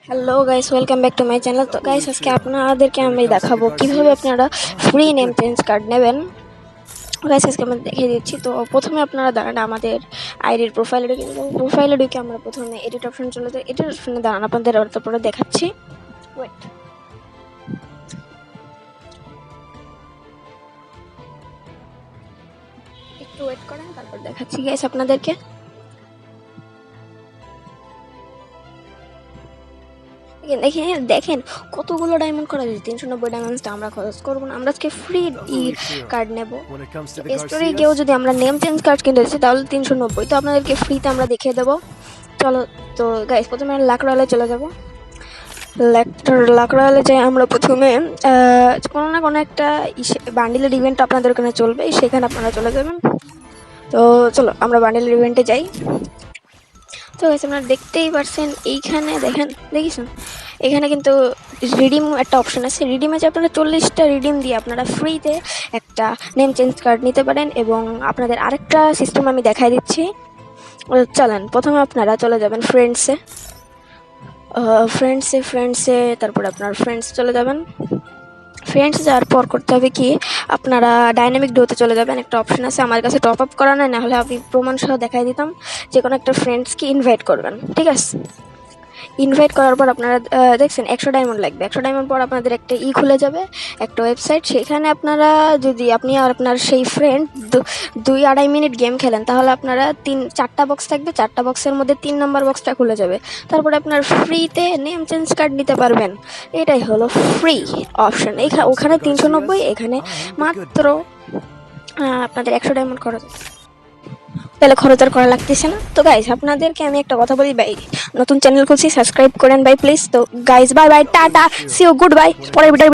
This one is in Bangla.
Hello guys, welcome back to my channel. তো গাইস, আজকে আপনাদেরকে আমি দেখাবো কিভাবে আপনারা ফ্রি নেম চেঞ্জ কার্ড নেবেন। গাইস, আজকে আমি দেখিয়ে দিচ্ছি। তো প্রথমে আপনারা দাঁড়ান আমাদের আইডির প্রোফাইলে ঢুকে আমরা প্রথমে এডিট অপশন চলে যাই। এডিট অপশনে দাঁড়ান, আপনাদের তারপরে দেখাচ্ছি। ওয়েট, একটু ওয়েট করেন, তারপর দেখাচ্ছি গাইস আপনাদেরকে। দেখেন কতগুলো ডায়মন্ড করা যায়। 390 ডায়মন্ডসটা আমরা খরচ করবো না, আমরা আজকে ফ্রি কার্ড নেব। স্টোরে গিয়েও যদি আমরা নেম চেঞ্জ কার্ড কিনতে চাই তাহলে 390, তো আপনাদেরকে ফ্রিতে আমরা দেখিয়ে দেবো। চলো, তো গাইস প্রথমে লাক রয়্যালে চলে যাবো। লাক রয়্যালে যাই আমরা প্রথমে কোনো না কোনো একটা বান্ডিলের ইভেন্ট আপনাদের ওখানে চলবে, সেখানে আপনারা চলে যাবেন। তো চলো আমরা বান্ডিলের ইভেন্টে যাই। তো গাইস, আপনারা দেখতেই পারছেন, এইখানে দেখেছেন এখানে কিন্তু রিডিম একটা অপশন আছে। রিডিমে যে আপনারা 40টা রিডিম দিয়ে আপনারা ফ্রিতে একটা নেম চেঞ্জ কার্ড নিতে পারেন। এবং আপনাদের আরেকটা সিস্টেম আমি দেখাই দিচ্ছি। চলেন, প্রথমে আপনারা চলে যাবেন ফ্রেন্ডসে, তারপরে আপনার ফ্রেন্ডস চলে যাবেন। ফ্রেন্ডস যাওয়ার পর করতে হবে কি, আপনারা ডাইনামিক ডোতে চলে যাবেন। একটা অপশন আছে, আমার কাছে টপ আপ করা নাই, নাহলে আমি প্রমাণ সহ দেখাই দিতাম। যে কোনো একটা ফ্রেন্ডসকে ইনভাইট করবেন, ঠিক আছে? ইনভাইট করার পর আপনারা দেখছেন 100 ডায়মন্ড লাগবে। 100 ডায়মন্ড পর আপনাদের একটা খুলে যাবে, একটা ওয়েবসাইট। সেখানে আপনারা যদি আপনি আর আপনার সেই ফ্রেন্ড 2-2.5 মিনিট গেম খেলেন, তাহলে আপনারা 4টা বক্স থাকবে, 4টা বক্সের মধ্যে 3 নম্বর বক্সটা খুলে যাবে। তারপরে আপনার ফ্রিতে নেম চেঞ্জ কার্ড নিতে পারবেন। এটাই হলো ফ্রি অপশন। ওখানে 390, এখানে মাত্র আপনাদের 100 ডায়মন্ড খরচ, তাহলে খরচ আর করা লাগতেছে না। তো গাইজ, আপনাদেরকে আমি একটা কথা বলি ভাই, নতুন চ্যানেল খুলছি, সাবস্ক্রাইব করেন ভাই প্লিজ। তো guys, bye bye, tata, see you, good bye, পরের ভিডিও।